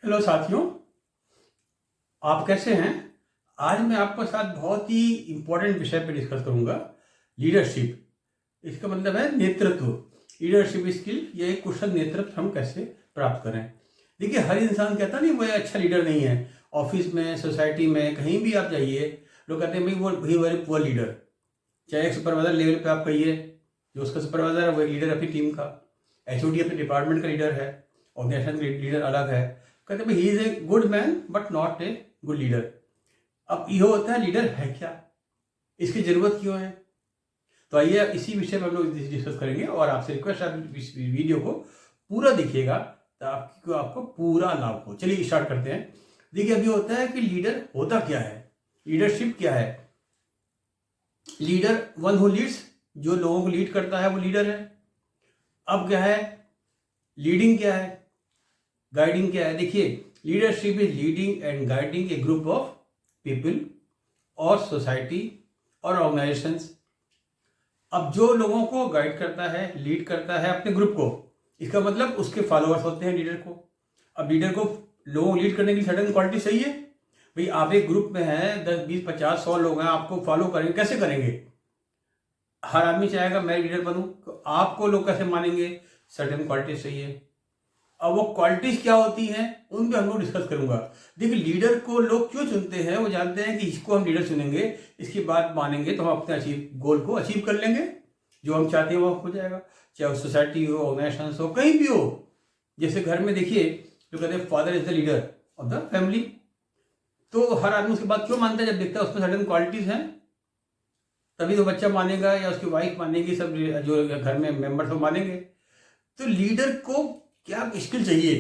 Hello साथियों, आप कैसे हैं। आज मैं आपके साथ बहुत ही इम्पोर्टेंट विषय पर डिस्कस करूंगा, लीडरशिप। इसका मतलब है नेतृत्व। लीडरशिप स्किल, ये एक कुशल नेतृत्व हम कैसे प्राप्त करें। देखिए, हर इंसान कहता नहीं वो अच्छा लीडर नहीं है। ऑफिस में, सोसाइटी में, कहीं भी आप जाइए, लोग कहते हैं भाई वो ही वेरी पुअर लीडर। चाहे एक सुपरवाइजर लेवल पे आप कहिए, जो उसका सुपरवाइजर है वो लीडर अपनी टीम का, एचओडी अपने डिपार्टमेंट का लीडर है, ऑर्गेनाइजेशन का लीडर अलग है। कहते हैं he is a good man but not a good leader. अब ये होता है लीडर है क्या, इसकी जरूरत क्यों है। तो आइए इसी विषय पर हम लोग डिस्कस करेंगे और आपसे रिक्वेस्ट है आप इस वीडियो को पूरा देखिएगा ताकि आपको पूरा लाभ हो। चलिए स्टार्ट करते हैं। देखिए, अभी होता है कि लीडर होता क्या है, लीडरशिप क्या है। लीडर वन हु लीड्स, जो लोगों को लीड करता है वो लीडर है। अब क्या है, लीडिंग क्या है, गाइडिंग क्या है। देखिए, leadership is leading and guiding A group of people और सोसाइटी और ऑर्गेनाइजेशंस। अब जो लोगों को गाइड करता है, लीड करता है अपने ग्रुप को, इसका मतलब उसके फॉलोअर्स होते हैं लीडर को। अब लीडर को लोगों को लीड करने के लिए सर्टेन क्वालिटी चाहिए। भाई आप एक ग्रुप में हैं, 10 20 50 100 लोग हैं, आपको फॉलो करेंगे, कैसे करेंगे। हर आदमी चाहेगा मैं लीडर बनूं, तो आपको लोग कैसे मानेंगे, सर्टेन क्वालिटी चाहिए। अब वो क्वालिटीज क्या होती हैं उन पे हम लोग डिस्कस करूंगा। देखिए, लीडर को लोग क्यों चुनते हैं, वो जानते हैं कि इसको हम लीडर चुनेंगे, इसकी बात मानेंगे तो हम अपने गोल को अचीव कर लेंगे, जो हम चाहते हैं वो हो जाएगा। चाहे वो सोसाइटी हो, ऑर्गेनाइजेशन हो, कहीं भी हो। जैसे घर में देखिए, जो कहते हैं father is the leader of the family, तो हर आदमी उसकी बात क्यों मानता है, जब देखता है उसमें सर्टेन क्वालिटीज हैं, तभी तो बच्चा मानेगा या उसकी वाइफ मानेगी, सब जो घर में मेंबर्स वो मानेंगे। तो लीडर को क्या स्किल चाहिए,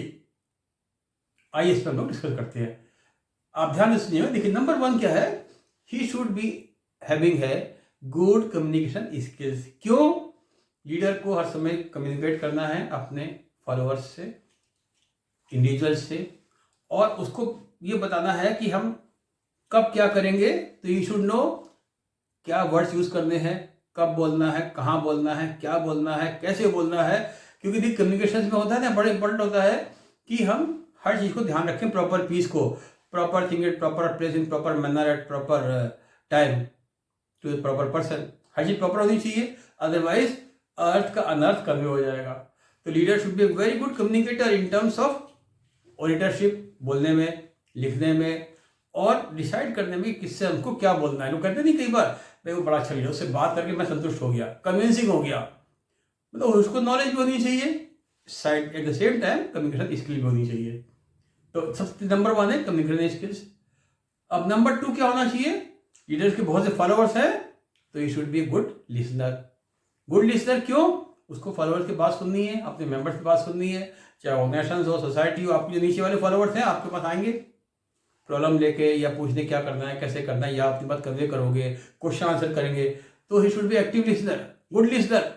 आइए इस पर हम लोग डिस्कस करते हैं। आप ध्यान से सुनिए। देखिए, नंबर 1 क्या है, ही शुड बी हैविंग है गुड कम्युनिकेशन स्किल्स। क्यों, लीडर को हर समय कम्युनिकेट करना है अपने फॉलोअर्स से, इंडिविजुअल्स से, और उसको ये बताना है कि हम कब क्या करेंगे। तो यू शुड नो क्या वर्ड्स यूज करने हैं, कब बोलना है, कहाँ बोलना है, क्या बोलना है, कैसे बोलना है। क्योंकि देखिए, कम्युनिकेशन में होता है ना, बड़े इंपॉर्टेंट होता है कि हम हर चीज को ध्यान रखें, प्रॉपर पीस को, proper thing at proper place in proper manner at proper time to proper person. हर चीज प्रॉपर होनी चाहिए, अदरवाइज अर्थ का अनर्थ कन्वे हो जाएगा। तो leader should be very good communicator in terms of auditorship, बोलने में, लिखने में, और डिसाइड करने में किससे हमको क्या बोलना है। लोग कहते नहीं कई बार, भाई वो बड़ा अच्छा लीडर, उससे बात करके मैं संतुष्ट हो गया, कन्विंसिंग हो गया। मतलब उसको नॉलेज भी होनी चाहिए, side at the same time communication skill भी होनी चाहिए। तो सबसे नंबर 1 है कम्युनिकेशन स्किल्स। अब नंबर 2 क्या होना चाहिए, लीडर्स के बहुत से फॉलोअर्स हैं, तो you should be a good listener. Good listener क्यों, उसको फॉलोअर्स की बात सुननी है, अपने मेंबर्स की बात सुननी है, चाहे ऑर्गेनाइजेशन हो, सोसाइटी हो। आपके जो नीचे वाले फॉलोअर्स हैं आपके पास आएंगे प्रॉब्लम लेके, या पूछने क्या करना है, कैसे करना है, या अपनी बात कन्वे करोगे, क्वेश्चन आंसर करेंगे। तो he should be active listener, good listener.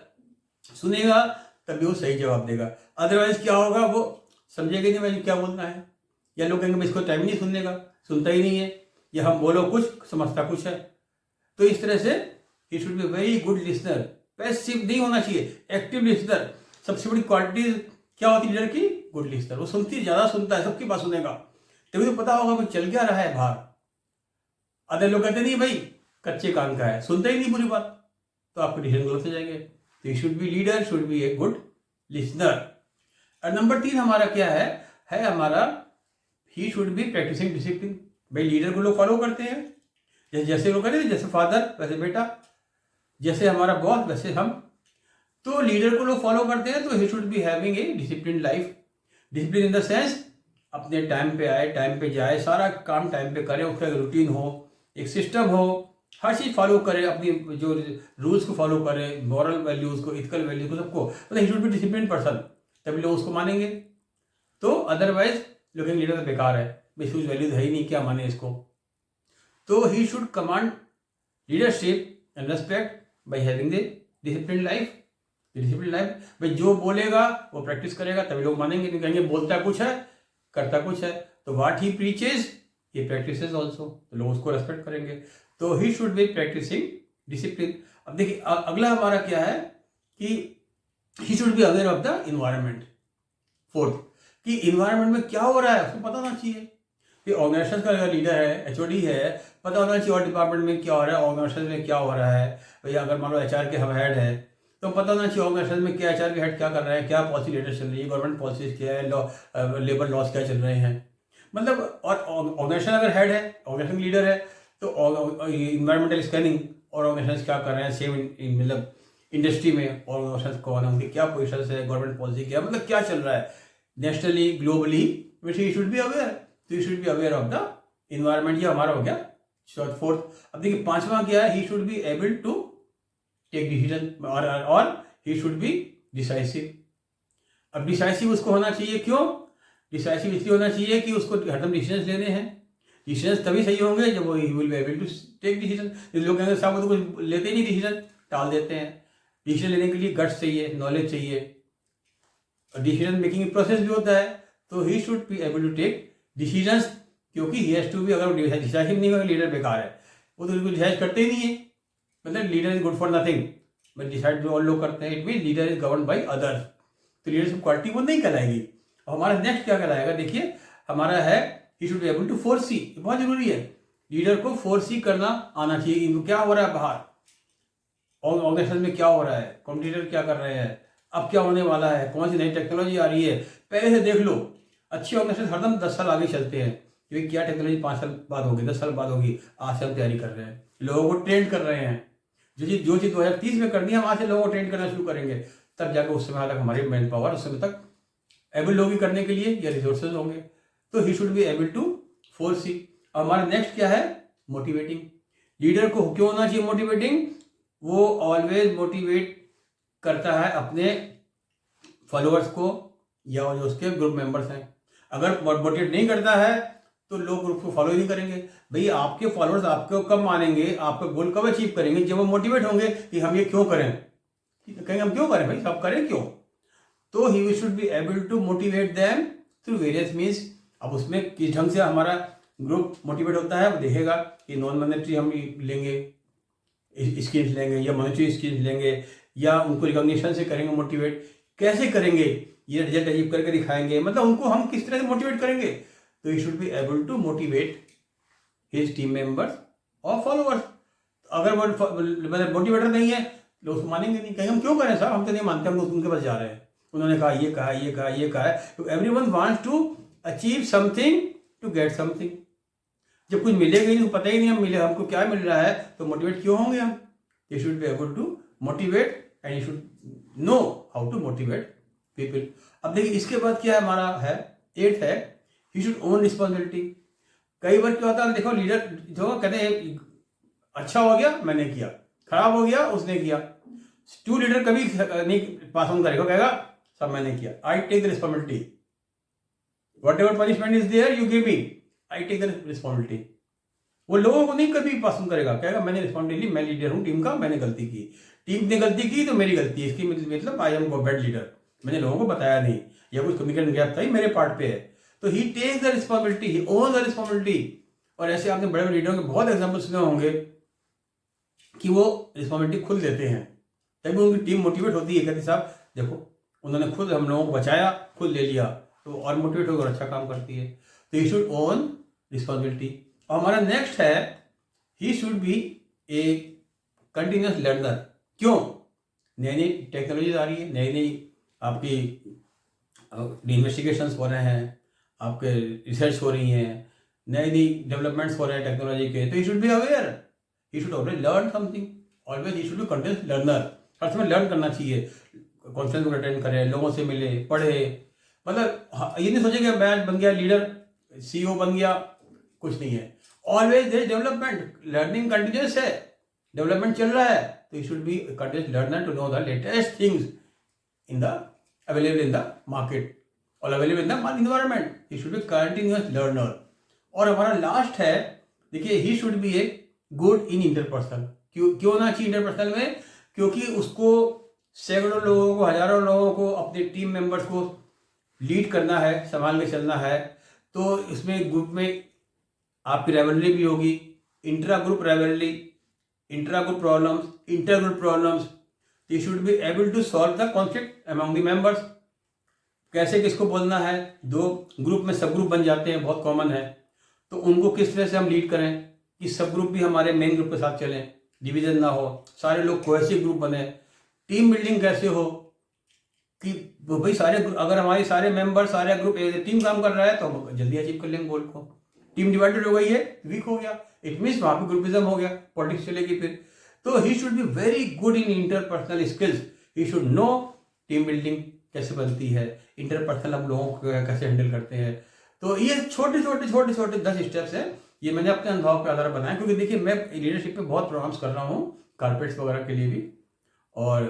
सुनेगा तभी वो सही जवाब देगा, अदरवाइज क्या होगा, वो समझेगा नहीं मैं क्या बोलना है, या लोग कहेंगे इसको टाइम नहीं सुनने का, सुनता ही नहीं है, या हम बोलो कुछ समझता कुछ है। तो इस तरह से ही should be very good listener, passive नहीं होना चाहिए, एक्टिव लिसनर। सबसे बड़ी क्वालिटी क्या होती है लीडर की, गुड लिसनर। वो सुनती, ज्यादा सुनता है, सबकी बात सुनेगा, तभी तो पता होगा भाई चल क्या रहा है बाहर। अदर लोग कहते नहीं भाई कच्चे कान का है, सुनते ही नहीं पूरी बात, तो आपके डिसीजन गलत हो जाएंगे। तो should be leader should be a good listener. और नंबर 3 हमारा क्या है हमारा, he should be practising discipline. भाई लीडर को लोग फॉलो करते हैं, जैसे लोग कहते हैं, जैसे फादर वैसे बेटा, जैसे हमारा बॉस वैसे हम। तो लीडर को लोग फॉलो करते हैं, तो he should be having a discipline life. Discipline in the sense अपने टाइम पे आए, टाइम पे जाए, सारा काम टाइम पे करे, उसका एक रूटीन हो, एक सिस्टम हो, हर चीज फॉलो करे, अपनी जो रूल्स को फॉलो करे, मॉरल वैल्यूज को, इथिकल वैल्यूज को, सबको। मतलब ही शुड बी डिसिप्लिन पर्सन, तभी लोग उसको मानेंगे। तो अदरवाइज लोग लीडर तो बेकार है, भाई कुछ वैल्यूज है ही नहीं, क्या माने इसको। तो he should command leadership and respect by having the discipline life. Discipline life, भाई जो बोलेगा वो प्रैक्टिस करेगा तभी लोग मानेंगे, नहीं कहेंगे बोलता कुछ है करता कुछ है। तो what he preaches he practises also, तो लोग उसको रेस्पेक्ट करेंगे। तो he should be practising discipline. अब देखिए, अगला हमारा क्या है कि he should be aware of the environment. 4th, कि इन्वायरमेंट में क्या हो रहा है उसको पता होना चाहिए। कि ऑर्गेनाइजेशन का अगर लीडर है, एचओडी है, पता होना चाहिए और डिपार्टमेंट में क्या हो रहा है, ऑर्गेनाइजेशन में क्या हो रहा है। भैया अगर मान लो एचआर के हम हेड है तो पता होना चाहिए ऑर्गेनाइजेशन में क्या एचआर के हेड क्या कर रहे हैं, क्या पॉलिसी लेटर चल रही है, गवर्नमेंट पॉलिसीज क्या है, लॉ लेबर लॉज क्या चल रहे हैं। मतलब और ऑर्गेनाइजेशन अगर हेड है, ऑर्गेनाइजेशन लीडर है, तो इन्वायरमेंटल स्कैनिंग और ऑर्गेनाइजेशन क्या कर रहे हैं सेम मतलब इंडस्ट्री में ऑर्गेनाइजेशन कौन है, उनकी क्या पोजिशन है, गवर्नमेंट पॉलिसी क्या, मतलब क्या चल रहा है nationally globally, which he should be aware. तो he should be aware of the environment. ये हमारा हो गया फोर्थ। अब देखिए पांचवा क्या है, he should be able to take decision और ही शुड बी डिसाइसिव। अब डिसाइसिव उसको होना चाहिए, क्यों डिसाइसिव इसलिए होना चाहिए कि उसको हरदम डिसीजन लेने हैं। डिसीजन तभी सही होंगे जब वो he will be able to take decision. लोग कहेंगे साहब वो तो कुछ लेते ही नहीं, डिसीजन टाल देते हैं। डिसीजन लेने के लिए गट्स चाहिए, नॉलेज चाहिए, डिसीजन मेकिंग प्रोसेस भी होता है। तो he should be able to take decisions, क्योंकि ही हैज टू बी, अगर डिसाइसिव नहीं होगा लीडर बेकार है, वो तो बिल्कुल डिसाइड करते ही नहीं है। मतलब leader is good for nothing, but decide जो और लोग करते हैं, it mean leader is govern by others. तो लीडरशिप क्वालिटी वो नहीं कहलाएगी। और हमारा नेक्स्ट क्या कहलाएगा, देखिए हमारा है he should be able to foresee. बहुत जरूरी है, लीडर को फोरसी करना आना चाहिए। इनको क्या हो रहा है बाहर, ऑर्गेनाइजेशन में क्या हो रहा है, कॉम्पिटिटर क्या कर रहे हैं, अब क्या होने वाला है, कौन सी नई टेक्नोलॉजी आ रही है, पहले से देख लो। अच्छे ऑर्गेनाइजेशन हरदम 10 साल आगे चलते हैं, क्योंकि क्या टेक्नोलॉजी 5 साल बाद होगी, 10 साल बाद होगी, आज से हम तैयारी कर रहे हैं, लोगों को ट्रेंड कर रहे हैं। जो चीज़ 2030 में करनी है, वहाँ से लोगों को ट्रेंड करना शुरू करेंगे, तब जाकर उस समय तक हमारी मैन पावर उस समय तक एबल होगी करने के लिए, या रिसोर्सेज होंगे। तो he should be able to foresee. हमारा नेक्स्ट क्या है, मोटिवेटिंग। लीडर को क्यों होना चाहिए मोटिवेटिंग, वो ऑलवेज मोटिवेट करता है अपने फॉलोअर्स को या जो उसके ग्रुप मेंबर्स हैं। अगर मोटिवेट नहीं करता है तो लोग ग्रुप को फॉलो ही नहीं करेंगे। भाई आपके फॉलोअर्स आपको कब मानेंगे, आपका गोल कब अचीव करेंगे, जब वो मोटिवेट होंगे कि हम ये क्यों करें। कहेंगे हम क्यों करें भाई, सब करें क्यों। तो he should be able to motivate them through various means. अब उसमें किस ढंग से हमारा ग्रुप मोटिवेट होता है, वो देखेगा कि नॉन मॉनेटरी हम लेंगे स्कीम्स लेंगे, या मॉनेटरी स्कीम्स लेंगे, या उनको रिकॉग्निशन से करेंगे मोटिवेट। कैसे करेंगे, ये रिजल्ट अचीव करके दिखाएंगे, मतलब उनको हम किस तरह से मोटिवेट करेंगे। तो he should be able to motivate his team members और फॉलोअर्स। अगर वो मतलब मोटिवेटर नहीं है, लोग उसको मानेंगे नहीं, कहेंगे हम क्यों करें साहब, हम तो नहीं मानते, हम उनके पास जा रहे हैं, उन्होंने कहा ये कहा ये कहा ये कहा है। तो everyone wants to achieve something to get something. जब कुछ मिलेगा ही नहीं, पता ही नहीं हम मिले हमको क्या मिल रहा है, तो मोटिवेट क्यों होंगे हम। You should be able to motivate and you should know how to motivate people. अब देखिए इसके बाद क्या हमारा है, 8th है, ही शुड ओन रिस्पॉन्सिबिलिटी। कई बार क्या होता है, देखो लीडर जो कहते हैं अच्छा हो गया मैंने किया, खराब हो गया उसने किया। टू लीडर कभी नहीं पास ऑन करेगा, कहेगा सब मैंने किया, I take the responsibility, whatever punishment is there you give me, I take the responsibility. वो लोगों को नहीं कभी पसंद करेगा, कहेगा मैंने रिस्पॉन्सिबिलिटी, मैं लीडर हूं टीम का, मैंने गलती की, टीम ने गलती की तो मेरी गलती है, इसकी मतलब आई एम बैड लीडर, मैंने लोगों को बताया नहीं, या कुछ कम्युनिकेशन गैप था ही मेरे पार्ट पे है। तो he takes the responsibility, he own the responsibility. और ऐसे आपने बड़े बड़े लीडरों के बहुत एग्जाम्पल सुने होंगे कि वो रिस्पॉन्सिबिलिटी खुद लेते हैं, तभी उनकी टीम मोटिवेट होती है, कहते साहब देखो उन्होंने खुद हम लोगों को बचाया, खुद ले लिया, तो और मोटिवेट होकर अच्छा काम करती है। तो ही शुड ओन रिस्पॉन्सिबिलिटी। और हमारा नेक्स्ट है, he should be a continuous learner. क्यों, नई नई टेक्नोलॉजीज आ रही है, नई नई आपकी इन्वेस्टिगेशंस हो रहे हैं, आपके रिसर्च हो रही हैं, नई नई डेवलपमेंट्स हो रहे हैं टेक्नोलॉजी के, तो he should be aware, he should always learn something, always he should be continuous learner. हर समय लर्न करना चाहिए, कॉन्फ्रेंस को अटेंड करे, लोगों से मिले, पढ़े। मतलब ये नहीं सोचे कि मैं बन गया लीडर, सीईओ बन गया, कुछ नहीं है। Always there development, learning continuous है, डेवलपमेंट चल रहा है। तो you should be continuous learner to know the latest things in the available in the market और available in the environment. He should be continuous learner. और हमारा last है, देखिए he should be a good in interpersonal. क्यों ना चाहिए interpersonal में, क्योंकि उसको सैकड़ों लोगों को, हजारों लोगों को, अपने टीम मेंबर्स को लीड करना है, संभाल के चलना है। तो इसमें ग्रुप में आपकी राइवलरी भी होगी, intra group rivalry, intra group problems, inter group problems. You should be able to solve the conflict among the members. कैसे किसको बोलना है, दो ग्रुप में सब ग्रुप बन जाते हैं, बहुत कॉमन है, तो उनको किस तरह से हम लीड करें कि सब ग्रुप भी हमारे मेन ग्रुप के साथ चलें, डिवीजन ना हो, सारे लोग कोहेसिव ग्रुप बने। टीम बिल्डिंग कैसे हो कि भाई सारे अगर हमारे सारे मेंबर सारे ग्रुप टीम काम कर रहा है तो हम जल्दी अचीव कर लेंगे गोल को। टीम डिवाइडेड हो गई है, वीक हो गया, इट मीन्स वहां पे ग्रुपिज्म हो गया, पॉलिटिक्स चलेगी फिर। तो he should be very good in interpersonal skills, he should know team building कैसे बनती है, इंटरपर्सनल हम लोगों को कैसे हैंडल करते हैं। तो ये छोटे छोटे 10 स्टेप्स हैं, ये मैंने अपने अनुभव के आधार बनाया, क्योंकि देखिए मैं लीडरशिप पे बहुत प्रोग्राम्स कर रहा हूँ कारपोरेट्स वगैरह के लिए भी। और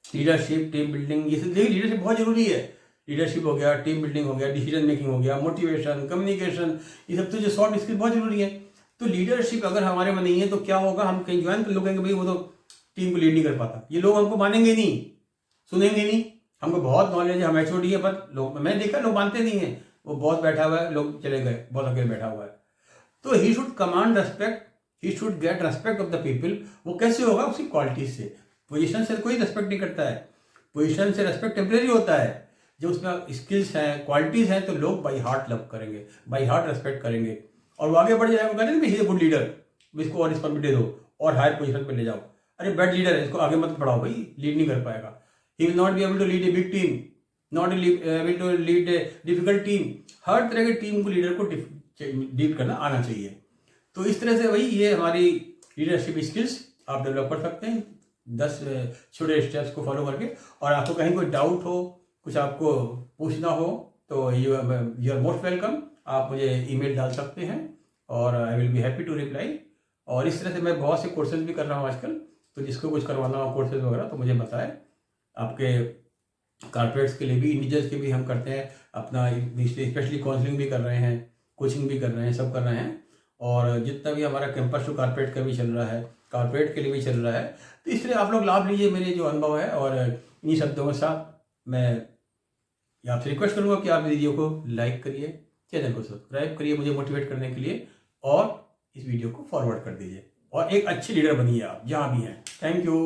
लीडरशिप, टीम बिल्डिंग, ये सब देखिए लीडरशिप बहुत जरूरी है। लीडरशिप हो गया, टीम बिल्डिंग हो गया, डिसीजन मेकिंग हो गया, मोटिवेशन, कम्युनिकेशन, ये सब तो जो सॉफ्ट स्किल बहुत जरूरी है। तो लीडरशिप अगर हमारे में नहीं है तो क्या होगा, हम कहीं ज्वाइन कर लोग कहेंगे भाई वो तो टीम को लीड नहीं कर पाता, ये लोग हमको मानेंगे नहीं, सुनेंगे नहीं। हमको बहुत नॉलेज है, हम एचओडी है, पर लोग, मैं देखा लोग मानते नहीं है, वो बहुत बैठा हुआ है, लोग चले गए, बहुत अकेले बैठा हुआ है। तो he should command respect, he should get respect of the people. वो कैसे होगा, उसकी क्वालिटीज से। पोजीशन से कोई रेस्पेक्ट नहीं करता है, पोजीशन से रेस्पेक्ट टेम्परेरी होता है। जो उसमें स्किल्स हैं, क्वालिटीज हैं, तो लोग बाई हार्ट लव करेंगे, बाई हार्ट रेस्पेक्ट करेंगे, और वो आगे बढ़ जाएगा। कहते हैं गुड लीडर, इसको और रिस्पॉन्सिबिलिटी दो और हायर पोजीशन पे ले जाओ। अरे बैड लीडर है, इसको आगे मत बढ़ाओ भाई, लीड नहीं कर पाएगा। He will not be able to lead a big team, not able to lead a difficult team. हर तरह की टीम को लीडर को लीड करना आना चाहिए। तो इस तरह से भाई ये हमारी लीडरशिप स्किल्स आप डेवलप कर सकते हैं 10 छोटे स्टेप्स को फॉलो करके। और आपको कहीं कोई डाउट हो, कुछ आपको पूछना हो, तो यू आर मोस्ट वेलकम, आप मुझे ईमेल डाल सकते हैं और I will be happy to reply. और इस तरह से मैं बहुत से कोर्सेज भी कर रहा हूँ आजकल, तो जिसको कुछ करवाना हो कोर्सेज वगैरह तो मुझे बताएं। आपके कारपोरेट्स के लिए भी, इंडिविजुअल्स के भी हम करते हैं अपना, स्पेशली काउंसलिंग भी कर रहे हैं, कोचिंग भी कर रहे हैं, सब कर रहे हैं। और जितना भी हमारा कैंपस टू कारपोरेट का भी चल रहा है, कारपोरेट के लिए भी चल रहा है। तो इसलिए आप लोग लाभ लीजिए मेरे जो अनुभव है। और इन्हीं शब्दों के साथ मैं आपसे रिक्वेस्ट करूंगा कि आप वीडियो को लाइक करिए, चैनल को सब्सक्राइब करिए मुझे मोटिवेट करने के लिए, और इस वीडियो को फॉरवर्ड कर दीजिए, और एक अच्छे लीडर बनिए आप जहाँ भी हैं। Thank you.